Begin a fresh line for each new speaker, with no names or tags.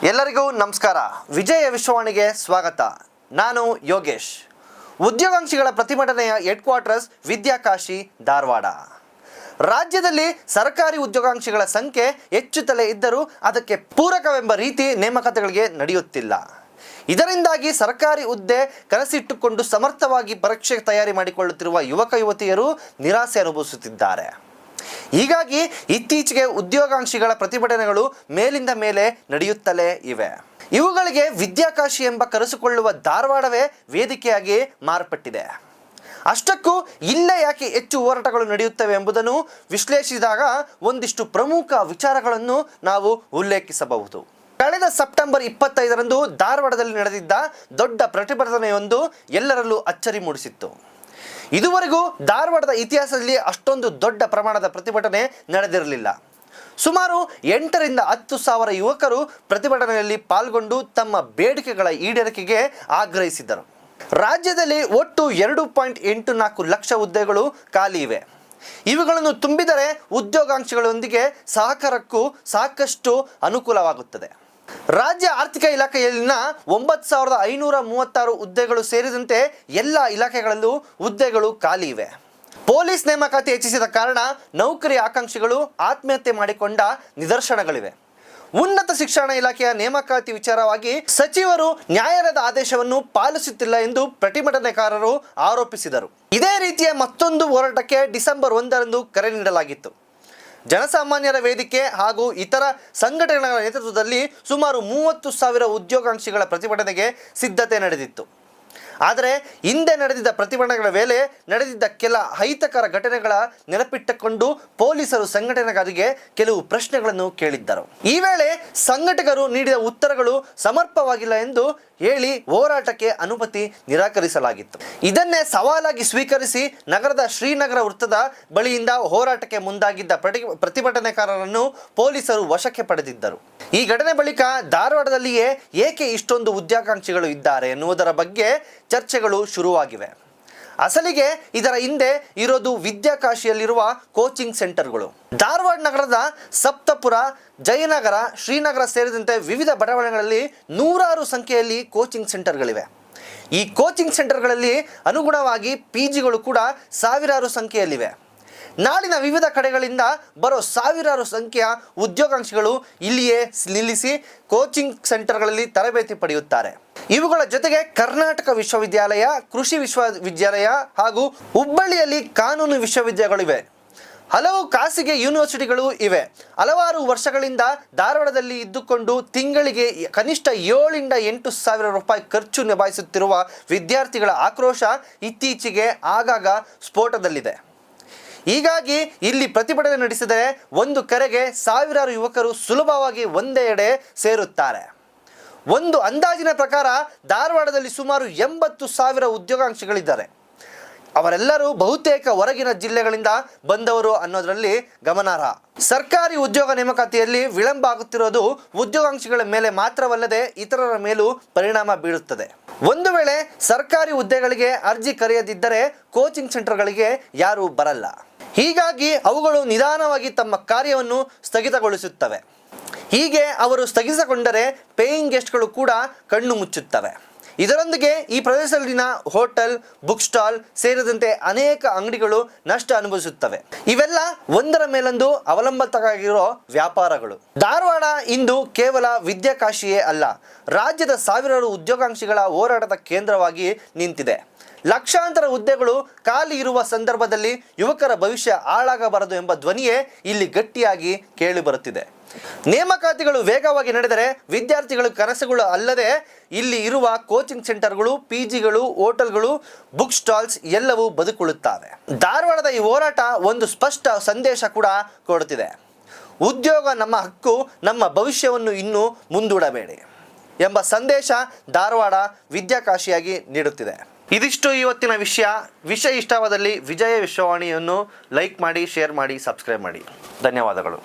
ಎಲ್ಲರಿಗೂ ನಮಸ್ಕಾರ. ವಿಜಯ ವಿಶ್ವವಾಣಿಗೆ ಸ್ವಾಗತ. ನಾನು ಯೋಗೇಶ್. ಉದ್ಯೋಗಾಂಕ್ಷಿಗಳ ಪ್ರತಿಭಟನೆಯ ಹೆಡ್ ಕ್ವಾರ್ಟರ್ಸ್ ವಿದ್ಯಾಕಾಶಿ, ಧಾರವಾಡ. ರಾಜ್ಯದಲ್ಲಿ ಸರ್ಕಾರಿ ಉದ್ಯೋಗಾಂಕ್ಷಿಗಳ ಸಂಖ್ಯೆ ಹೆಚ್ಚುತ್ತಲೇ ಇದ್ದರೂ ಅದಕ್ಕೆ ಪೂರಕವೆಂಬ ರೀತಿ ನೇಮಕಾತಿಗಳಿಗೆ ನಡೆಯುತ್ತಿಲ್ಲ. ಇದರಿಂದಾಗಿ ಸರ್ಕಾರಿ ಹುದ್ದೆ ಕನಸಿಟ್ಟುಕೊಂಡು ಸಮರ್ಥವಾಗಿ ಪರೀಕ್ಷೆ ತಯಾರಿ ಮಾಡಿಕೊಳ್ಳುತ್ತಿರುವ ಯುವಕ ಯುವತಿಯರು ನಿರಾಸೆ ಅನುಭವಿಸುತ್ತಿದ್ದಾರೆ. ಹೀಗಾಗಿ ಇತ್ತೀಚೆಗೆ ಉದ್ಯೋಗಾಂಕ್ಷಿಗಳ ಪ್ರತಿಭಟನೆಗಳು ಮೇಲಿಂದ ಮೇಲೆ ನಡೆಯುತ್ತಲೇ ಇವೆ. ಇವುಗಳಿಗೆ ವಿದ್ಯಾಕಾಶಿ ಎಂಬ ಕರೆಸಿಕೊಳ್ಳುವ ಧಾರವಾಡವೇ ವೇದಿಕೆಯಾಗಿ ಮಾರ್ಪಟ್ಟಿದೆ. ಅಷ್ಟಕ್ಕೂ ಇಲ್ಲೇ ಯಾಕೆ ಹೆಚ್ಚು ಹೋರಾಟಗಳು ನಡೆಯುತ್ತವೆ ಎಂಬುದನ್ನು ವಿಶ್ಲೇಷಿಸಿದಾಗ ಒಂದಿಷ್ಟು ಪ್ರಮುಖ ವಿಚಾರಗಳನ್ನು ನಾವು ಉಲ್ಲೇಖಿಸಬಹುದು. ಕಳೆದ ಸೆಪ್ಟೆಂಬರ್ 25ರಂದು ಧಾರವಾಡದಲ್ಲಿ ನಡೆದಿದ್ದ ದೊಡ್ಡ ಪ್ರತಿಭಟನೆಯೊಂದು ಎಲ್ಲರಲ್ಲೂ ಅಚ್ಚರಿ ಮೂಡಿಸಿತ್ತು. ಇದುವರೆಗೂ ಧಾರವಾಡದ ಇತಿಹಾಸದಲ್ಲಿ ಅಷ್ಟೊಂದು ದೊಡ್ಡ ಪ್ರಮಾಣದ ಪ್ರತಿಭಟನೆ ನಡೆದಿರಲಿಲ್ಲ. ಸುಮಾರು 8ರಿಂದ 10,000 ಯುವಕರು ಪ್ರತಿಭಟನೆಯಲ್ಲಿ ಪಾಲ್ಗೊಂಡು ತಮ್ಮ ಬೇಡಿಕೆಗಳ ಈಡೇರಿಕೆಗೆ ಆಗ್ರಹಿಸಿದ್ದರು. ರಾಜ್ಯದಲ್ಲಿ ಒಟ್ಟು 2.84 ಲಕ್ಷ ಹುದ್ದೆಗಳು ಖಾಲಿ ಇವೆ. ಇವುಗಳನ್ನು ತುಂಬಿದರೆ ಉದ್ಯೋಗಾಂಕ್ಷಿಗಳೊಂದಿಗೆ ಸಹಕಾರಕ್ಕೂ ಸಾಕಷ್ಟು ಅನುಕೂಲವಾಗುತ್ತದೆ. ರಾಜ್ಯ ಆರ್ಥಿಕ ಇಲಾಖೆಯಲ್ಲಿನ 9,536 ಹುದ್ದೆಗಳು ಸೇರಿದಂತೆ ಎಲ್ಲ ಇಲಾಖೆಗಳಲ್ಲೂ ಹುದ್ದೆಗಳು ಖಾಲಿ ಇವೆ. ಪೊಲೀಸ್ ನೇಮಕಾತಿ ಹೆಚ್ಚಿಸಿದ ಕಾರಣ ನೌಕರಿ ಆಕಾಂಕ್ಷಿಗಳು ಆತ್ಮಹತ್ಯೆ ಮಾಡಿಕೊಂಡ ನಿದರ್ಶನಗಳಿವೆ. ಉನ್ನತ ಶಿಕ್ಷಣ ಇಲಾಖೆಯ ನೇಮಕಾತಿ ವಿಚಾರವಾಗಿ ಸಚಿವರು ನ್ಯಾಯಾಲಯದ ಆದೇಶವನ್ನು ಪಾಲಿಸುತ್ತಿಲ್ಲ ಎಂದು ಪ್ರತಿಭಟನೆಕಾರರು ಆರೋಪಿಸಿದರು. ಇದೇ ರೀತಿಯ ಮತ್ತೊಂದು ಹೋರಾಟಕ್ಕೆ ಡಿಸೆಂಬರ್ 1ರಂದು ಕರೆ ನೀಡಲಾಗಿತ್ತು. ಜನಸಾಮಾನ್ಯರ ವೇದಿಕೆ ಹಾಗೂ ಇತರ ಸಂಘಟನೆಗಳ ನೇತೃತ್ವದಲ್ಲಿ ಸುಮಾರು 30,000 ಉದ್ಯೋಗಾಂಕ್ಷಿಗಳ ಪ್ರತಿಭಟನೆಗೆ ಸಿದ್ಧತೆ ನಡೆದಿತ್ತು. ಆದರೆ ಹಿಂದೆ ನಡೆದಿದ್ದ ಪ್ರತಿಭಟನೆಗಳ ವೇಳೆ ನಡೆದಿದ್ದ ಕೆಲ ಅಹಿತಕರ ಘಟನೆಗಳ ನೆನಪಿಟ್ಟುಕೊಂಡು ಪೊಲೀಸರು ಸಂಘಟನೆಗಾರರಿಗೆ ಕೆಲವು ಪ್ರಶ್ನೆಗಳನ್ನು ಕೇಳಿದ್ದರು. ಈ ವೇಳೆ ಸಂಘಟಕರು ನೀಡಿದ ಉತ್ತರಗಳು ಸಮರ್ಪಕವಾಗಿಲ್ಲ ಎಂದು ಹೇಳಿ ಹೋರಾಟಕ್ಕೆ ಅನುಮತಿ ನಿರಾಕರಿಸಲಾಗಿತ್ತು. ಇದನ್ನೇ ಸವಾಲಾಗಿ ಸ್ವೀಕರಿಸಿ ನಗರದ ಶ್ರೀನಗರ ವೃತ್ತದ ಬಳಿಯಿಂದ ಹೋರಾಟಕ್ಕೆ ಮುಂದಾಗಿದ್ದ ಪ್ರತಿಭಟನೆಕಾರರನ್ನು ಪೊಲೀಸರು ವಶಕ್ಕೆ ಪಡೆದಿದ್ದರು. ಈ ಘಟನೆ ಬಳಿಕ ಧಾರವಾಡದಲ್ಲಿಯೇ ಏಕೆ ಇಷ್ಟೊಂದು ಉದ್ಯೋಗಾಂಕ್ಷಿಗಳು ಇದ್ದಾರೆ ಎನ್ನುವುದರ ಬಗ್ಗೆ ಚರ್ಚೆಗಳು ಶುರುವಾಗಿವೆ. ಅಸಲಿಗೆ ಇದರ ಹಿಂದೆ ಇರೋದು ವಿದ್ಯಾಕಾಶಿಯಲ್ಲಿರುವ ಕೋಚಿಂಗ್ ಸೆಂಟರ್ಗಳು. ಧಾರವಾಡ ನಗರದ ಸಪ್ತಪುರ, ಜಯನಗರ, ಶ್ರೀನಗರ ಸೇರಿದಂತೆ ವಿವಿಧ ಬಡಾವಣೆಗಳಲ್ಲಿ ನೂರಾರು ಸಂಖ್ಯೆಯಲ್ಲಿ ಕೋಚಿಂಗ್ ಸೆಂಟರ್ಗಳಿವೆ. ಈ ಕೋಚಿಂಗ್ ಸೆಂಟರ್ಗಳಲ್ಲಿ ಅನುಗುಣವಾಗಿ PGಗಳು ಕೂಡ ಸಾವಿರಾರು ಸಂಖ್ಯೆಯಲ್ಲಿವೆ. ನಾಡಿನ ವಿವಿಧ ಕಡೆಗಳಿಂದ ಬರೋ ಸಾವಿರಾರು ಸಂಖ್ಯೆಯ ಉದ್ಯೋಗಾಂಕ್ಷಿಗಳು ಇಲ್ಲಿಯೇ ನಿಲ್ಲಿಸಿ ಕೋಚಿಂಗ್ ಸೆಂಟರ್ಗಳಲ್ಲಿ ತರಬೇತಿ ಪಡೆಯುತ್ತಾರೆ. ಇವುಗಳ ಜೊತೆಗೆ ಕರ್ನಾಟಕ ವಿಶ್ವವಿದ್ಯಾಲಯ, ಕೃಷಿ ವಿಶ್ವವಿದ್ಯಾಲಯ ಹಾಗೂ ಹುಬ್ಬಳ್ಳಿಯಲ್ಲಿ ಕಾನೂನು ವಿಶ್ವವಿದ್ಯಾಲಯಗಳಿವೆ. ಹಲವು ಖಾಸಗಿ ಯೂನಿವರ್ಸಿಟಿಗಳು ಇವೆ. ಹಲವಾರು ವರ್ಷಗಳಿಂದ ಧಾರವಾಡದಲ್ಲಿ ಇದ್ದುಕೊಂಡು ತಿಂಗಳಿಗೆ ಕನಿಷ್ಠ 7ರಿಂದ 8 ಸಾವಿರ ರೂಪಾಯಿ ಖರ್ಚು ನಿಭಾಯಿಸುತ್ತಿರುವ ವಿದ್ಯಾರ್ಥಿಗಳ ಆಕ್ರೋಶ ಇತ್ತೀಚೆಗೆ ಆಗಾಗ ಸ್ಫೋಟದಲ್ಲಿದೆ. ಹೀಗಾಗಿ ಇಲ್ಲಿ ಪ್ರತಿಭಟನೆ ನಡೆಸಿದರೆ ಒಂದು ಕರೆಗೆ ಸಾವಿರಾರು ಯುವಕರು ಸುಲಭವಾಗಿ ಒಂದೇ ಎಡೆ ಸೇರುತ್ತಾರೆ. ಒಂದು ಅಂದಾಜಿನ ಪ್ರಕಾರ ಧಾರವಾಡದಲ್ಲಿ ಸುಮಾರು 80,000 ಉದ್ಯೋಗಾಂಕ್ಷಿಗಳಿದ್ದಾರೆ. ಅವರೆಲ್ಲರೂ ಬಹುತೇಕ ಹೊರಗಿನ ಜಿಲ್ಲೆಗಳಿಂದ ಬಂದವರು ಅನ್ನೋದರಲ್ಲಿ ಗಮನಾರ್ಹ. ಸರ್ಕಾರಿ ಉದ್ಯೋಗ ನೇಮಕಾತಿಯಲ್ಲಿ ವಿಳಂಬ ಆಗುತ್ತಿರೋದು ಉದ್ಯೋಗಾಂಕ್ಷಿಗಳ ಮೇಲೆ ಮಾತ್ರವಲ್ಲದೆ ಇತರರ ಮೇಲೂ ಪರಿಣಾಮ ಬೀರುತ್ತದೆ. ಒಂದು ವೇಳೆ ಸರ್ಕಾರಿ ಹುದ್ದೆಗಳಿಗೆ ಅರ್ಜಿ ಕರೆಯದಿದ್ದರೆ ಕೋಚಿಂಗ್ ಸೆಂಟರ್ಗಳಿಗೆ ಯಾರೂ ಬರಲ್ಲ. ಹೀಗಾಗಿ ಅವುಗಳು ನಿಧಾನವಾಗಿ ತಮ್ಮ ಕಾರ್ಯವನ್ನು ಸ್ಥಗಿತಗೊಳಿಸುತ್ತವೆ. ಹೀಗೆ ಅವರು ಸ್ಥಗಿತಗೊಂಡರೆ ಪೇಯಿಂಗ್ ಗೆಸ್ಟ್ಗಳು ಕೂಡ ಕಣ್ಣು ಮುಚ್ಚುತ್ತವೆ. ಇದರೊಂದಿಗೆ ಈ ಪ್ರದೇಶದಲ್ಲಿನ ಹೋಟೆಲ್, ಬುಕ್ ಸ್ಟಾಲ್ ಸೇರಿದಂತೆ ಅನೇಕ ಅಂಗಡಿಗಳು ನಷ್ಟ ಅನುಭವಿಸುತ್ತವೆ. ಇವೆಲ್ಲ ಒಂದರ ಮೇಲೊಂದು ಅವಲಂಬಿತವಾಗಿರೋ ವ್ಯಾಪಾರಗಳು. ಧಾರವಾಡ ಇಂದು ಕೇವಲ ವಿದ್ಯಾಕಾಶಿಯೇ ಅಲ್ಲ, ರಾಜ್ಯದ ಸಾವಿರಾರು ಉದ್ಯೋಗಾಂಕ್ಷಿಗಳ ಹೋರಾಟದ ಕೇಂದ್ರವಾಗಿ ನಿಂತಿದೆ. ಲಕ್ಷಾಂತರ ಹುದ್ದೆಗಳು ಖಾಲಿ ಇರುವ ಸಂದರ್ಭದಲ್ಲಿ ಯುವಕರ ಭವಿಷ್ಯ ಹಾಳಾಗಬಾರದು ಎಂಬ ಧ್ವನಿಯೇ ಇಲ್ಲಿ ಗಟ್ಟಿಯಾಗಿ ಕೇಳಿಬರುತ್ತಿದೆ. ನೇಮಕಾತಿಗಳು ವೇಗವಾಗಿ ನಡೆದರೆ ವಿದ್ಯಾರ್ಥಿಗಳ ಕನಸುಗಳು ಅಲ್ಲದೆ ಇಲ್ಲಿ ಇರುವ ಕೋಚಿಂಗ್ ಸೆಂಟರ್ಗಳು, PGಗಳು, ಹೋಟೆಲ್ಗಳು, ಬುಕ್ ಸ್ಟಾಲ್ಸ್ ಎಲ್ಲವೂ ಬದುಕುಳಿಯುತ್ತವೆ. ಧಾರವಾಡದ ಈ ಹೋರಾಟ ಒಂದು ಸ್ಪಷ್ಟ ಸಂದೇಶ ಕೂಡ ಕೊಡುತ್ತಿದೆ. ಉದ್ಯೋಗ ನಮ್ಮ ಹಕ್ಕು, ನಮ್ಮ ಭವಿಷ್ಯವನ್ನು ಇನ್ನೂ ಮುಂದೂಡಬೇಡಿ ಎಂಬ ಸಂದೇಶ ಧಾರವಾಡ ವಿದ್ಯಾಕಾಶಿಯಾಗಿ ನೀಡುತ್ತಿದೆ. ಇದಿಷ್ಟು ಇವತ್ತಿನ ವಿಷಯ ಇಷ್ಟವಾದಲ್ಲಿ ವಿಜಯ ವಿಶ್ವವಾಣಿಯನ್ನು ಲೈಕ್ ಮಾಡಿ, ಶೇರ್ ಮಾಡಿ, ಸಬ್ಸ್ಕ್ರೈಬ್ ಮಾಡಿ. ಧನ್ಯವಾದಗಳು.